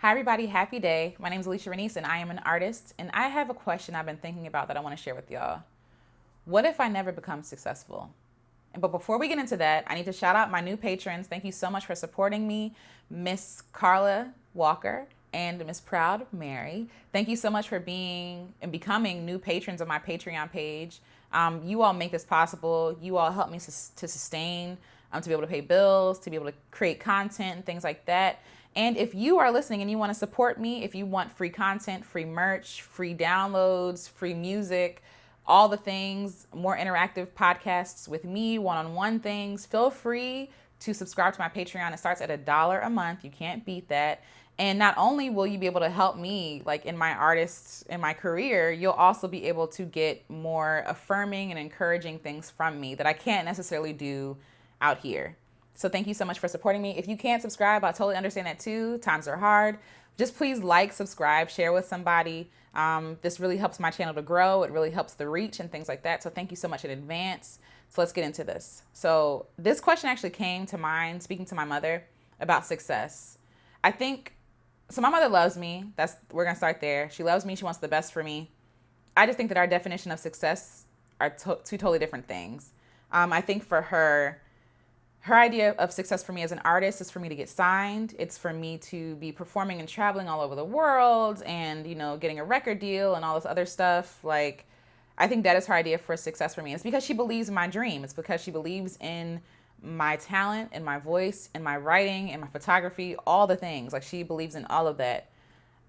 Hi, everybody. Happy day. My name is Alicia Renice, and I am an artist. And I have a question I've been thinking about that I want to share with y'all. What if I never become successful? But before we get into that, I need to shout out my new patrons. Thank you so much for supporting me, Miss Carla Walker and Miss Proud Mary. Thank you so much for being and becoming new patrons of my Patreon page. You all make this possible. You all help me to sustain, to be able to pay bills, to be able to create content and things like that. And if you are listening and you want to support me, if you want free content, free merch, free downloads, free music, all the things, more interactive podcasts with me, one-on-one things, feel free to subscribe to my Patreon. It starts at $1 a month. You can't beat that. And not only will you be able to help me like in my artists, in my career, you'll also be able to get more affirming and encouraging things from me that I can't necessarily do out here. So thank you so much for supporting me. If you can't subscribe, I totally understand that too. Times are hard. Just please like, subscribe, share with somebody. This really helps my channel to grow. It really helps the reach and things like that. So thank you so much in advance. So let's get into this. So this question actually came to mind speaking to my mother about success. I think, so my mother loves me. We're going to start there. She loves me. She wants the best for me. I just think that our definition of success are two totally different things. I think for her idea of success for me as an artist is for me to get signed. It's for me to be performing and traveling all over the world and, getting a record deal and all this other stuff. Like, I think that is her idea for success for me. It's because she believes in my dream. It's because she believes in my talent and my voice and my writing and my photography, all the things. Like, she believes in all of that.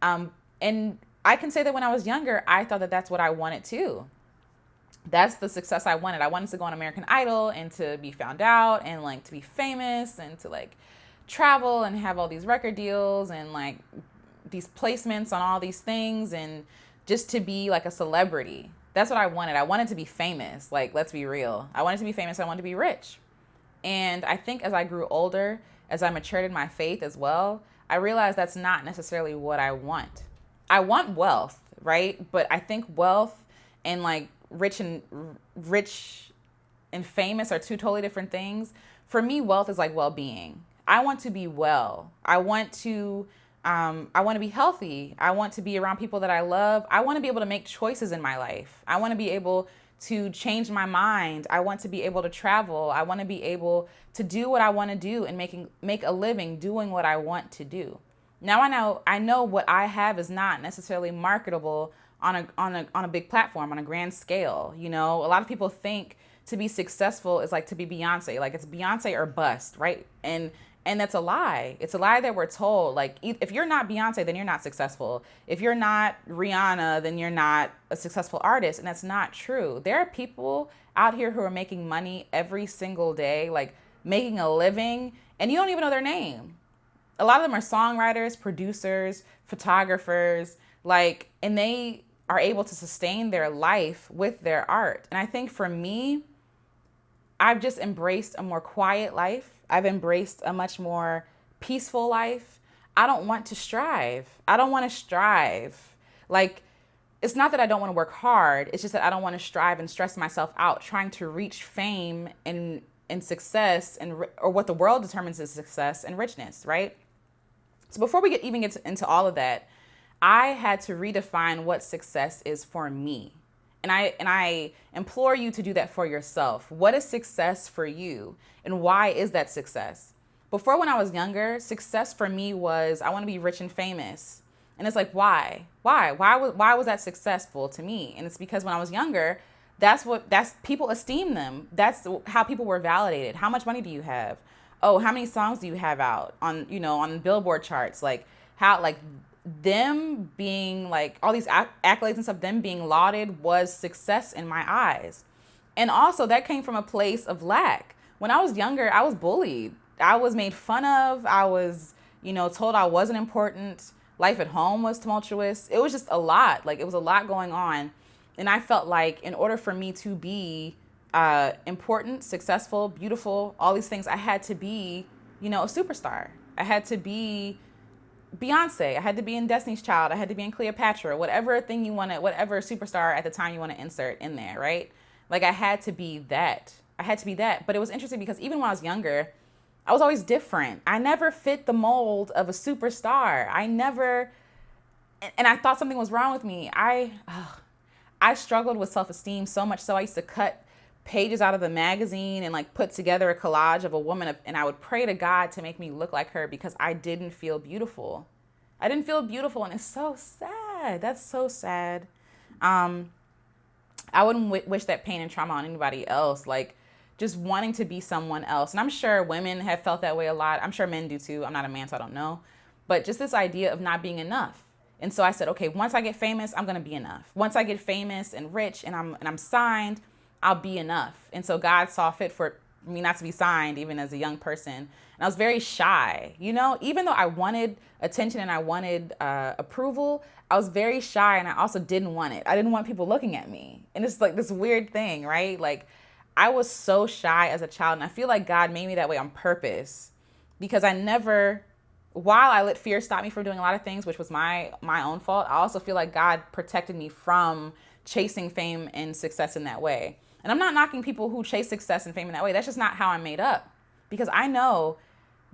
And I can say that when I was younger, I thought that that's what I wanted too. That's the success I wanted. I wanted to go on American Idol and to be found out and like to be famous and to like travel and have all these record deals and like these placements on all these things and just to be like a celebrity. That's what I wanted. I wanted to be famous. Like, let's be real. I wanted to be famous. I wanted to be rich. And I think as I grew older, as I matured in my faith as well, I realized that's not necessarily what I want. I want wealth, right? But I think wealth and like rich and famous are two totally different things. For me, wealth is like well-being. I want to be well. I want to be healthy. I want to be around people that I love. I want to be able to make choices in my life. I want to be able to change my mind. I want to be able to travel. I want to be able to do what I want to do and make a living doing what I want to do. Now I know what I have is not necessarily marketable on a big platform, on a grand scale. A lot of people think to be successful is like to be Beyonce, like it's Beyonce or bust, right? And that's a lie. It's a lie that we're told. Like, if you're not Beyonce, then you're not successful. If you're not Rihanna, then you're not a successful artist. And that's not true. There are people out here who are making money every single day, like making a living, and you don't even know their name. A lot of them are songwriters, producers, photographers, and they are able to sustain their life with their art. And I think for me, I've just embraced a more quiet life. I've embraced a much more peaceful life. I don't want to strive. Like, it's not that I don't want to work hard. It's just that I don't want to strive and stress myself out trying to reach fame and success or what the world determines as success and richness, right? So before we even get into all of that, I had to redefine what success is for me. And I implore you to do that for yourself. What is success for you? And why is that success? Before, when I was younger, success for me was I want to be rich and famous. And it's like, why? Why was that successful to me? And it's because when I was younger, that's people esteem them. That's how people were validated. How much money do you have? Oh, how many songs do you have out on Billboard charts? Like, how, like, them being like all these accolades and stuff, them being lauded was success in my eyes. And also that came from a place of lack. When I was younger, I was bullied. I was made fun of. I was, told I wasn't important. Life at home was tumultuous. It was just a lot. Like, it was a lot going on. And I felt like in order for me to be important, successful, beautiful, all these things, I had to be, a superstar. I had to be Beyonce. I had to be in Destiny's Child. I had to be in Cleopatra, whatever thing you want to, whatever superstar at the time you want to insert in there, right? Like, I had to be that. But it was interesting because even when I was younger, I was always different. I never fit the mold of a superstar. And I thought something was wrong with me. I struggled with self-esteem so much so I used to cut pages out of the magazine and like put together a collage of a woman and I would pray to God to make me look like her because I didn't feel beautiful. I didn't feel beautiful, and it's so sad. That's so sad. I wouldn't wish that pain and trauma on anybody else. Like just wanting to be someone else. And I'm sure women have felt that way a lot. I'm sure men do too. I'm not a man, so I don't know. But just this idea of not being enough. And so I said, okay, once I get famous, I'm going to be enough. Once I get famous and rich and I'm signed, I'll be enough. And so God saw fit for me not to be signed even as a young person. And I was very shy, even though I wanted attention and I wanted approval, I was very shy and I also didn't want it. I didn't want people looking at me. And it's like this weird thing, right? Like I was so shy as a child, and I feel like God made me that way on purpose because while I let fear stop me from doing a lot of things, which was my own fault, I also feel like God protected me from chasing fame and success in that way. And I'm not knocking people who chase success and fame in that way. That's just not how I'm made up, because I know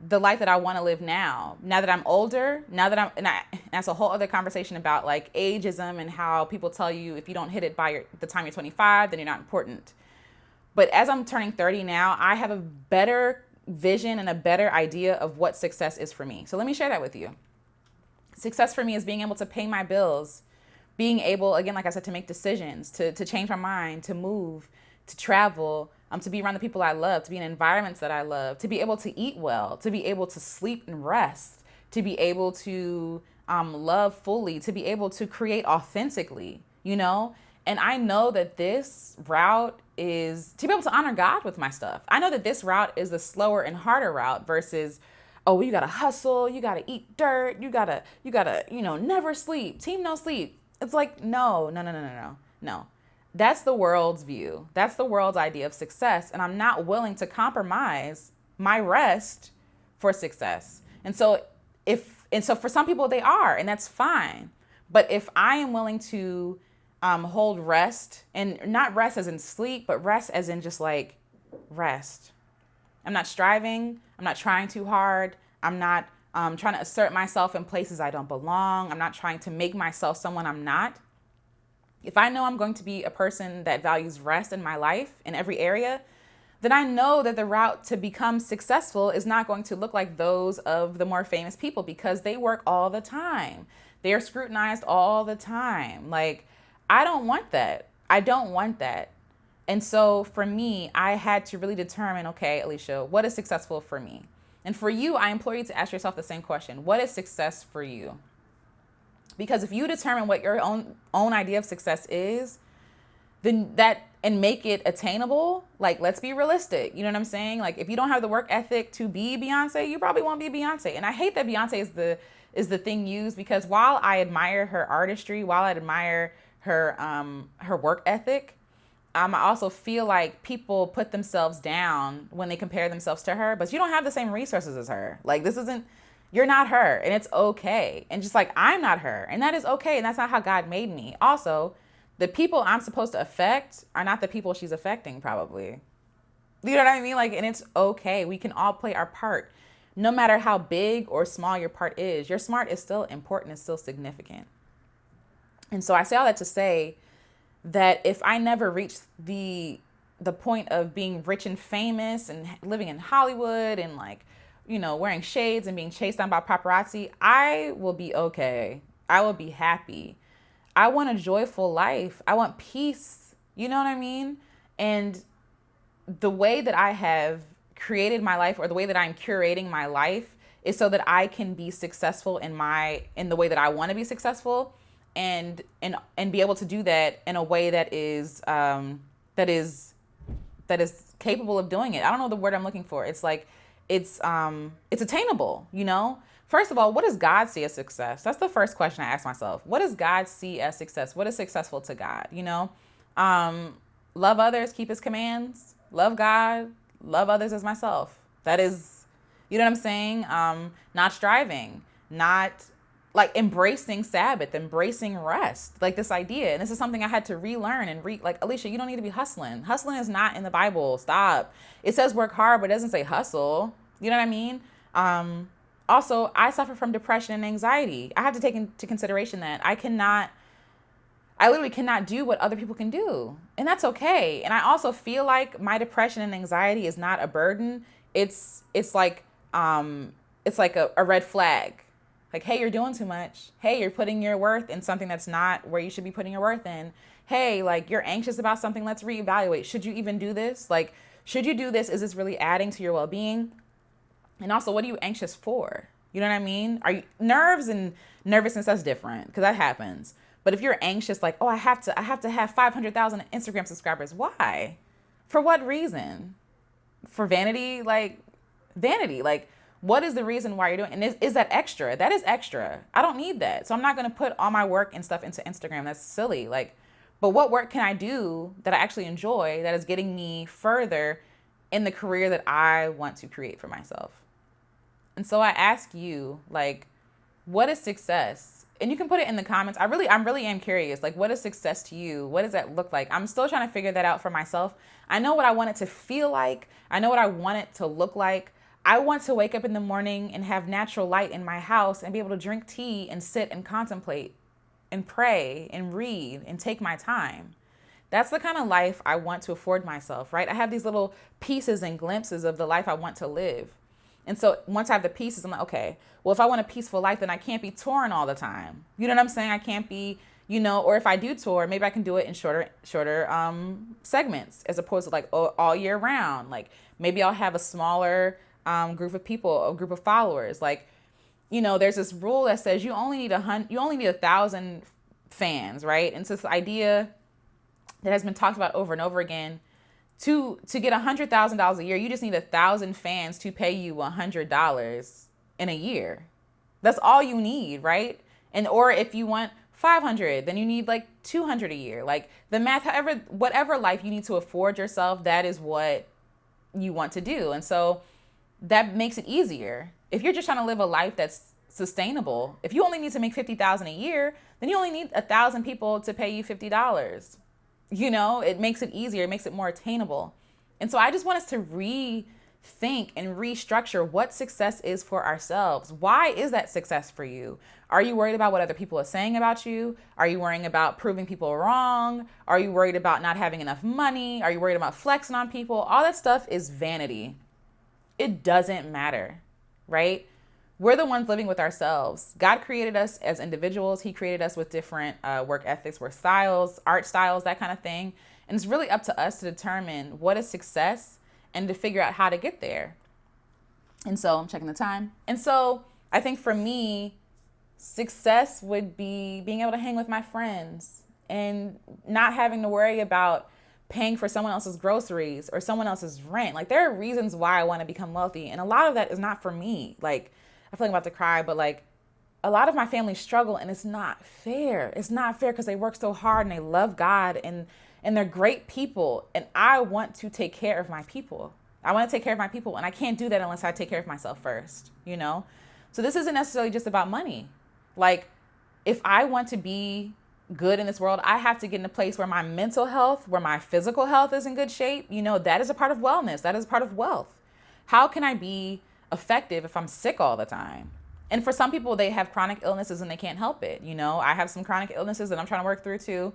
the life that I want to live now that I'm older, and that's a whole other conversation about like ageism and how people tell you if you don't hit it by the time you're 25, then you're not important. But as I'm turning 30 now, I have a better vision and a better idea of what success is for me. So let me share that with you. Success for me is being able to pay my bills, being able, again, like I said, to make decisions, to change my mind, to move, to travel, to be around the people I love, to be in environments that I love, to be able to eat well, to be able to sleep and rest, to be able to love fully, to be able to create authentically, And I know that this route is to be able to honor God with my stuff. I know that this route is the slower and harder route versus, oh, you gotta hustle, you gotta eat dirt, you gotta, never sleep, team no sleep. It's like, no. That's the world's view. That's the world's idea of success. And I'm not willing to compromise my rest for success. And so for some people they are, and that's fine. But if I am willing to hold rest, and not rest as in sleep, but rest as in just like rest. I'm not striving. I'm not trying too hard. I'm not trying to assert myself in places I don't belong. I'm not trying to make myself someone I'm not. If I know I'm going to be a person that values rest in my life in every area, then I know that the route to become successful is not going to look like those of the more famous people, because they work all the time. They are scrutinized all the time. Like, I don't want that. I don't want that. And so for me, I had to really determine, okay, Alicia, what is successful for me? And for you, I implore you to ask yourself the same question. What is success for you? Because if you determine what your own idea of success is, then and make it attainable, like, let's be realistic. You know what I'm saying? Like, if you don't have the work ethic to be Beyonce, you probably won't be Beyonce. And I hate that Beyonce is the thing used, because while I admire her artistry, while I admire her work ethic, I also feel like people put themselves down when they compare themselves to her, but you don't have the same resources as her. Like, you're not her, and it's okay. And just like, I'm not her, and that is okay. And that's not how God made me. Also, the people I'm supposed to affect are not the people she's affecting, probably. You know what I mean? Like, and it's okay. We can all play our part. No matter how big or small your part is, your smart is still important and still significant. And so I say all that to say that if I never reach the point of being rich and famous and living in Hollywood and like, wearing shades and being chased down by paparazzi, I will be okay. I will be happy. I want a joyful life. I want peace. You know what I mean? And the way that I have created my life, or the way that I'm curating my life, is so that I can be successful in the way that I want to be successful, and be able to do that in a way that is capable of doing it. I don't know the word I'm looking for. It's like, it's attainable, First of all, what does God see as success? That's the first question I ask myself. What does God see as success? What is successful to God? Love others, keep his commands, love God, love others as myself. That is, you know what I'm saying? Not striving, not like embracing Sabbath, embracing rest, like this idea. And this is something I had to relearn and like, Alicia, you don't need to be hustling. Hustling is not in the Bible. Stop. It says work hard, but it doesn't say hustle. You know what I mean? Also, I suffer from depression and anxiety. I have to take into consideration that I literally cannot do what other people can do. And that's okay. And I also feel like my depression and anxiety is not a burden. It's like it's like a red flag. Like, hey, you're doing too much. Hey, you're putting your worth in something that's not where you should be putting your worth in. Hey, like, you're anxious about something. Let's reevaluate. Should you even do this? Like, should you do this? Is this really adding to your well-being? And also, what are you anxious for? You know what I mean? Are you nerves and nervousness? That's different because that happens. But if you're anxious, like, oh, I have to have 500,000 Instagram subscribers. Why? For what reason? For vanity? Like, vanity. Like, what is the reason why you're doing? And is that extra? That is extra. I don't need that. So I'm not going to put all my work and stuff into Instagram. That's silly. Like, but what work can I do that I actually enjoy that is getting me further in the career that I want to create for myself? And so I ask you, like, what is success? And you can put it in the comments. I really am curious. Like, what is success to you? What does that look like? I'm still trying to figure that out for myself. I know what I want it to feel like. I know what I want it to look like. I want to wake up in the morning and have natural light in my house and be able to drink tea and sit and contemplate and pray and read and take my time. That's the kind of life I want to afford myself, right? I have these little pieces and glimpses of the life I want to live. And so once I have the pieces, I'm like, okay, well, if I want a peaceful life, then I can't be touring all the time. You know what I'm saying? I can't be, or if I do tour, maybe I can do it in shorter segments as opposed to like all year round. Like maybe I'll have a smaller group of people, a group of followers. Like, there's this rule that says you only need 1,000 fans, right? And it's this idea that has been talked about over and over again. To get $100,000 a year, you just need 1,000 fans to pay you $100 in a year. That's all you need, right? And or if you want 500, then you need like 200 a year. Like the math, whatever life you need to afford yourself, that is what you want to do. And so that makes it easier. If you're just trying to live a life that's sustainable, if you only need to make 50,000 a year, then you only need 1,000 people to pay you $50. It makes it easier. It makes it more attainable. And so I just want us to rethink and restructure what success is for ourselves. Why is that success for you? Are you worried about what other people are saying about you? Are you worrying about proving people wrong? Are you worried about not having enough money? Are you worried about flexing on people? All that stuff is vanity. It doesn't matter, right? We're the ones living with ourselves. God created us as individuals. He created us with different work ethics, work styles, art styles, that kind of thing. And it's really up to us to determine what is success and to figure out how to get there. And so I'm checking the time. And so I think for me, success would be being able to hang with my friends and not having to worry about paying for someone else's groceries or someone else's rent. Like there are reasons why I want to become wealthy. And a lot of that is not for me. Like I feel like I'm about to cry, but like a lot of my family struggle and it's not fair. It's not fair because they work so hard and they love God and they're great people. And I want to take care of my people. I want to take care of my people. And I can't do that unless I take care of myself first, So this isn't necessarily just about money. Like if I want to be good in this world, I have to get in a place where my mental health, where my physical health is in good shape. That is a part of wellness. That is a part of wealth. How can I be effective if I'm sick all the time? And for some people, they have chronic illnesses and they can't help it. I have some chronic illnesses that I'm trying to work through too.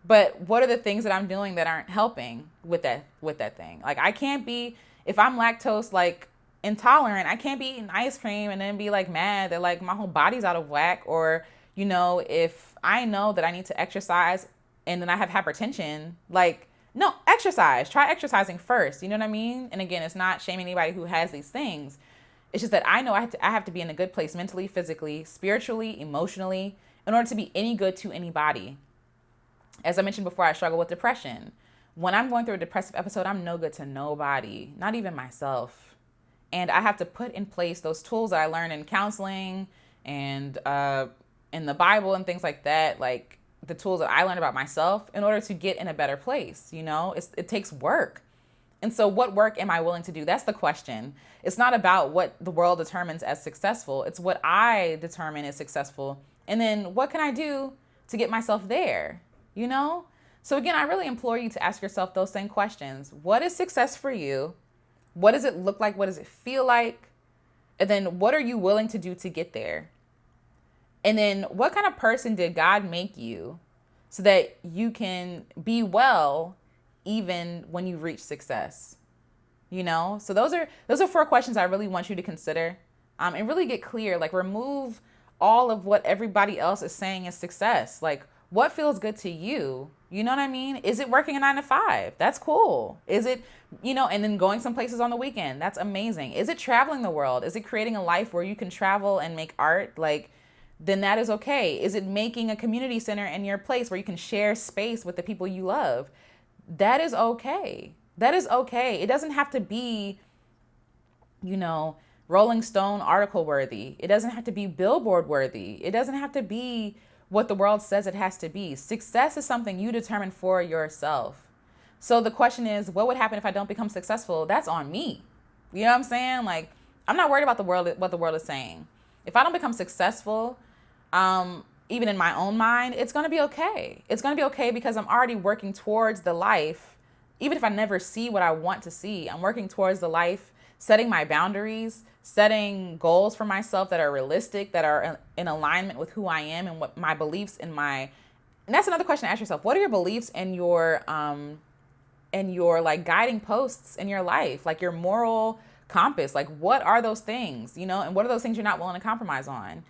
But what are the things that I'm doing that aren't helping with that thing? Like I can't be, if I'm lactose like intolerant, I can't be eating ice cream and then be like mad that like my whole body's out of whack. Or, if I know that I need to exercise and then I have hypertension, like, no, exercise. Try exercising first. You know what I mean? And again, it's not shaming anybody who has these things. It's just that I know I have to be in a good place mentally, physically, spiritually, emotionally, in order to be any good to anybody. As I mentioned before, I struggle with depression. When I'm going through a depressive episode, I'm no good to nobody, not even myself. And I have to put in place those tools that I learned in counseling and in the Bible and things like that, like the tools that I learned about myself in order to get in a better place. It takes work. And so what work am I willing to do? That's the question. It's not about what the world determines as successful. It's what I determine is successful. And then what can I do to get myself there? So again, I really implore you to ask yourself those same questions. What is success for you? What does it look like? What does it feel like? And then what are you willing to do to get there? And then what kind of person did God make you so that you can be well even when you reach success? You know? So those are 4 questions I really want you to consider. And really get clear, like remove all of what everybody else is saying is success. Like what feels good to you? You know what I mean? Is it working a 9 to 5? That's cool. Is it, and then going some places on the weekend? That's amazing. Is it traveling the world? Is it creating a life where you can travel and make art? Like, then that is okay. Is it making a community center in your place where you can share space with the people you love? That is okay. That is okay. It doesn't have to be, Rolling Stone article worthy. It doesn't have to be Billboard worthy. It doesn't have to be what the world says it has to be. Success is something you determine for yourself. So the question is, what would happen if I don't become successful? That's on me. You know what I'm saying? Like, I'm not worried about what the world is saying. If I don't become successful, even in my own mind, it's going to be okay. It's going to be okay because I'm already working towards the life. Even if I never see what I want to see, I'm working towards the life, setting my boundaries, setting goals for myself that are realistic, that are in alignment with who I am and what my beliefs and that's another question to ask yourself. What are your beliefs and your like guiding posts in your life? Like your moral compass, like what are those things, and what are those things you're not willing to compromise on?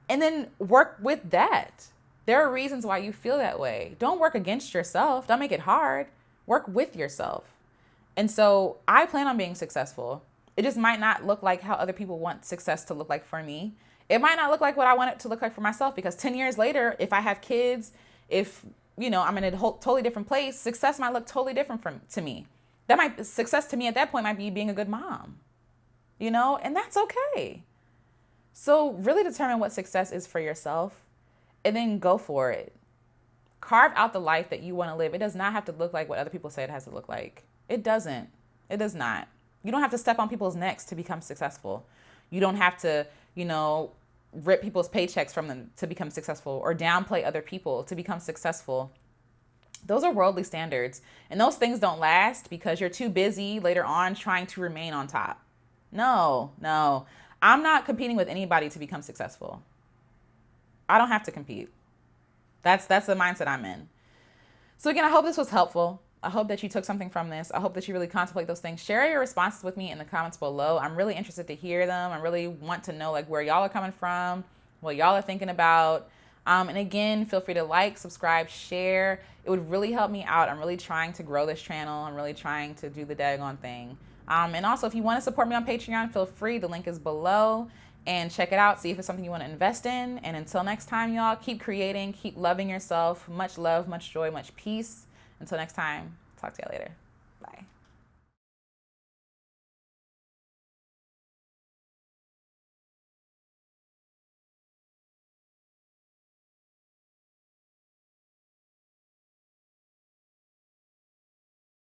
And then work with that. There are reasons why you feel that way. Don't work against yourself. Don't make it hard. Work with yourself. And so I plan on being successful. It just might not look like how other people want success to look like for me. It might not look like what I want it to look like for myself, because 10 years later, if I have kids, if, I'm in a totally different place, success might look totally different to me. Success to me at that point might be being a good mom, and that's okay. So really determine what success is for yourself and then go for it. Carve out the life that you want to live. It does not have to look like what other people say it has to look like. It doesn't. It does not. You don't have to step on people's necks to become successful. You don't have to, rip people's paychecks from them to become successful or downplay other people to become successful. Those are worldly standards. And those things don't last because you're too busy later on trying to remain on top. No. I'm not competing with anybody to become successful. I don't have to compete. That's the mindset I'm in. So again, I hope this was helpful. I hope that you took something from this. I hope that you really contemplate those things. Share your responses with me in the comments below. I'm really interested to hear them. I really want to know like where y'all are coming from, what y'all are thinking about. And again, feel free to like, subscribe, share. It would really help me out. I'm really trying to grow this channel. I'm really trying to do the daggone thing. And also, if you want to support me on Patreon, feel free. The link is below. And check it out. See if it's something you want to invest in. And until next time, y'all, keep creating, keep loving yourself. Much love, much joy, much peace. Until next time, talk to you later. Bye.